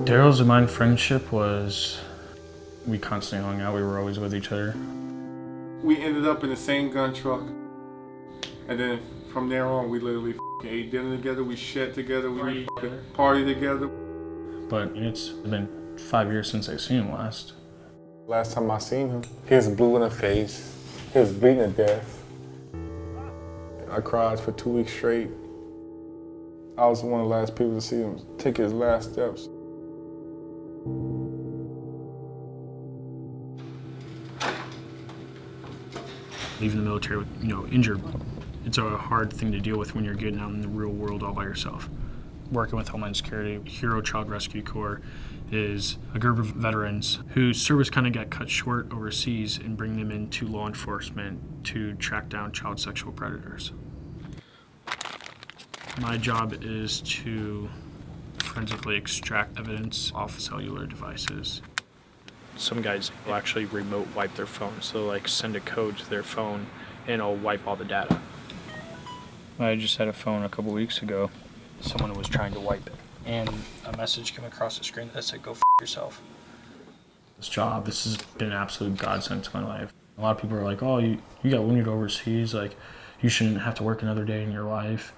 Darrell's and mine friendship was, we constantly hung out, we were always with each other. We ended up in the same gun truck. And then from there on, we literally ate dinner together, we shed together, we party together. But it's been 5 years since I've seen him last. Last time I seen him, he was blue in the face. He was bleeding to death. I cried for 2 weeks straight. I was one of the last people to see him take his last steps. Leaving the military with, injured, it's a hard thing to deal with when you're getting out in the real world all by yourself. Working with Homeland Security, Hero Child Rescue Corps is a group of veterans whose service kind of got cut short overseas and bring them into law enforcement to track down child sexual predators. My job is to forensically extract evidence off cellular devices. Some guys will actually remote wipe their phone, so like send a code to their phone and it'll wipe all the data. I just had a phone a couple weeks ago. Someone was trying to wipe it, and a message came across the screen that said, "Go f yourself." This job, this has been an absolute godsend to my life. A lot of people are like, oh, you got wounded overseas, like you shouldn't have to work another day in your life.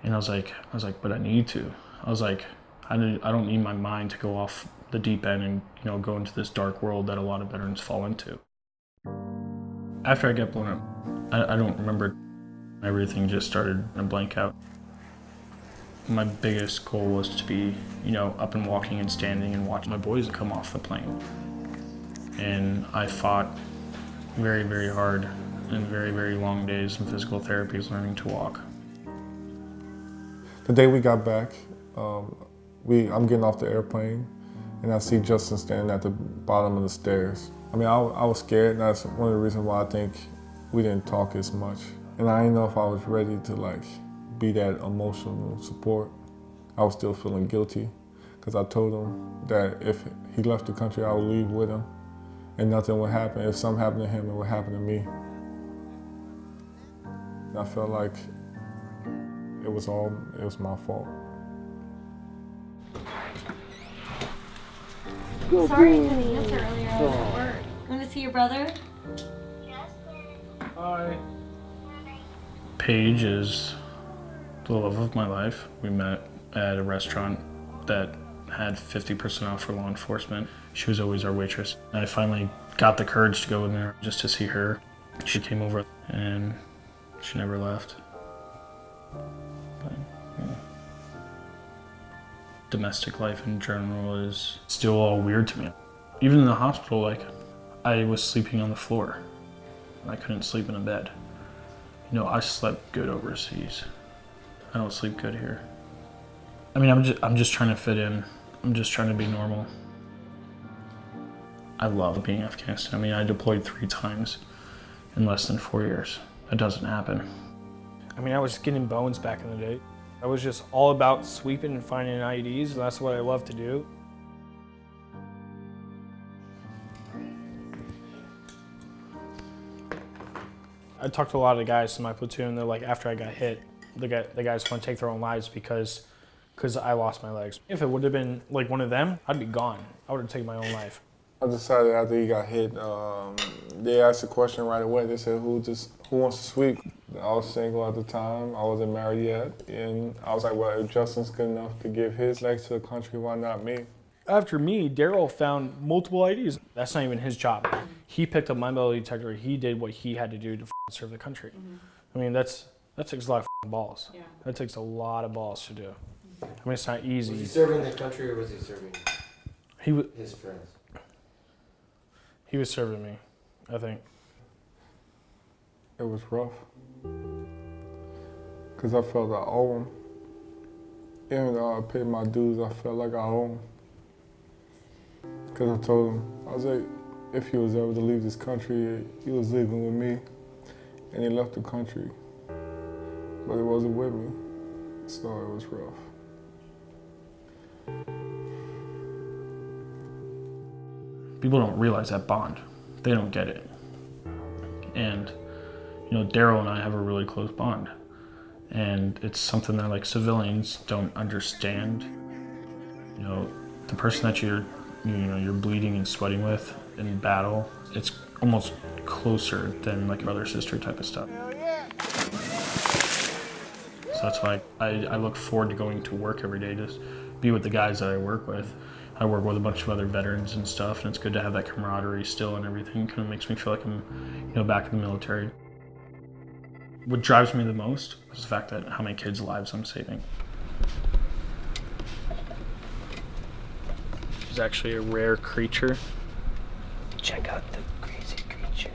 And I was like, but I need to. I was like, I don't need my mind to go off the deep end and go into this dark world that a lot of veterans fall into. After I got blown up, I don't remember. Everything just started to blank out. My biggest goal was to be, up and walking and standing and watching my boys come off the plane. And I fought very, very hard and very, very long days in physical therapies learning to walk. The day we got back, I'm getting off the airplane and I see Justin standing at the bottom of the stairs. I mean, I was scared, and that's one of the reasons why I think we didn't talk as much. And I didn't know if I was ready to be that emotional support. I was still feeling guilty because I told him that if he left the country, I would leave with him and nothing would happen. If something happened to him, it would happen to me. And I felt like it was my fault. Sorry you couldn't answer earlier. I was at work. Want to see your brother? Hi. Paige is the love of my life. We met at a restaurant that had 50% off for law enforcement. She was always our waitress. I finally got the courage to go in there just to see her. She came over and she never left. But, domestic life in general is still all weird to me. Even in the hospital, I was sleeping on the floor. I couldn't sleep in a bed. I slept good overseas. I don't sleep good here. I mean, I'm just trying to fit in. I'm just trying to be normal. I love being in Afghanistan. I mean, I deployed 3 times in less than 4 years. That doesn't happen. I mean, I was getting bones back in the day. I was just all about sweeping and finding IEDs, and that's what I love to do. I talked to a lot of the guys in my platoon. They're like, after I got hit, the guys want to take their own lives because I lost my legs. If it would have been like one of them, I'd be gone. I would have taken my own life. I decided after he got hit, they asked the question right away. They said, who wants to sweep? I was single at the time. I wasn't married yet. And I was like, well, if Justin's good enough to give his legs to the country, why not me? After me, Darrell found multiple IDs. That's not even his job. He picked up my metal detector. He did what he had to do to serve the country. I mean, that takes a lot of balls. Yeah. That takes a lot of balls to do. I mean, it's not easy. Was he serving the country or was he serving his friends? He was serving me, I think. It was rough. Because I felt I owe him. Even though I paid my dues, I felt like I owe him. Because I told him, I was like, if he was ever to leave this country, he was leaving with me. And he left the country. But he wasn't with me. So it was rough. People don't realize that bond. They don't get it. And, Darrell and I have a really close bond. And it's something that civilians don't understand. The person that you're bleeding and sweating with in battle, it's almost closer than like brother sister type of stuff. So that's why I look forward to going to work every day, to be with the guys that I work with. I work with a bunch of other veterans and stuff, and it's good to have that camaraderie still and everything. Kind of makes me feel like I'm, back in the military. What drives me the most is the fact that how many kids' lives I'm saving. It's actually a rare creature. Check out the crazy creature.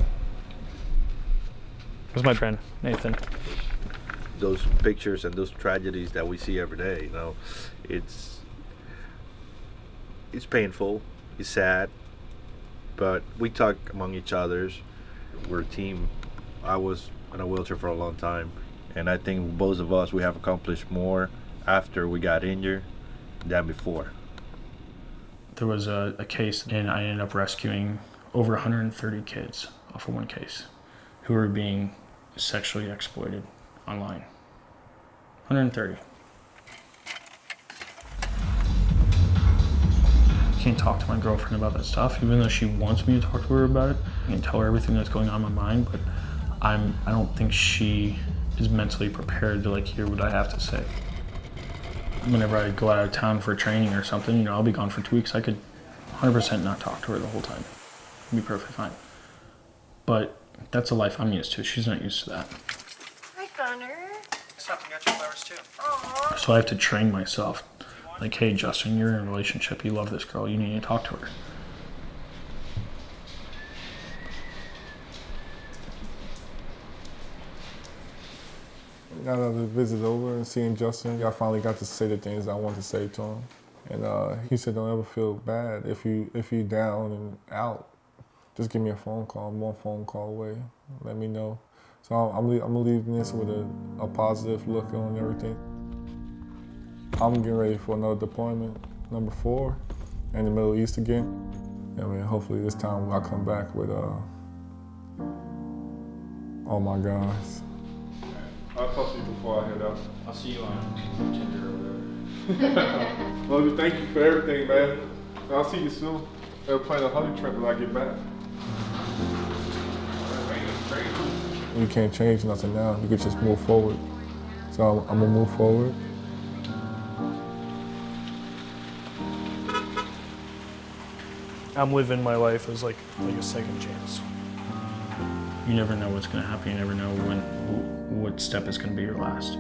This is my friend, Nathan. Those pictures and those tragedies that we see every day, it's painful, it's sad, but we talk among each others. We're a team. I was in a wheelchair for a long time, and I think both of us, we have accomplished more after we got injured than before. There was a case, and I ended up rescuing over 130 kids off of one case who were being sexually exploited online. 130. I can't talk to my girlfriend about that stuff, even though she wants me to talk to her about it. I can tell her everything that's going on in my mind, but I don't think she is mentally prepared to hear what I have to say. Whenever I go out of town for training or something, I'll be gone for 2 weeks. I could 100% not talk to her the whole time. It'd be perfectly fine. But that's a life I'm used to. She's not used to that. Hi, Connor. Stop, I got your flowers too. Aww. So I have to train myself. Like, hey, Justin, you're in a relationship. You love this girl. You need to talk to her. Now that the visit's over and seeing Justin, I finally got to say the things I wanted to say to him. And he said, don't ever feel bad if you down and out. Just give me a phone call. I'm 1 phone call away. Let me know. So I'm leaving this with a positive look on everything. I'm getting ready for another deployment, number 4, in the Middle East again. I mean, hopefully this time I come back with all my guys. I'll talk to you before I head out. I'll see you on Tinder or whatever. Well, thank you for everything, man. I'll see you soon. I'll plan a honey trip when I get back. You can't change nothing now. You can just move forward. So I'm gonna move forward. I'm living my life as like a second chance. You never know what's going to happen. You never know what step is going to be your last.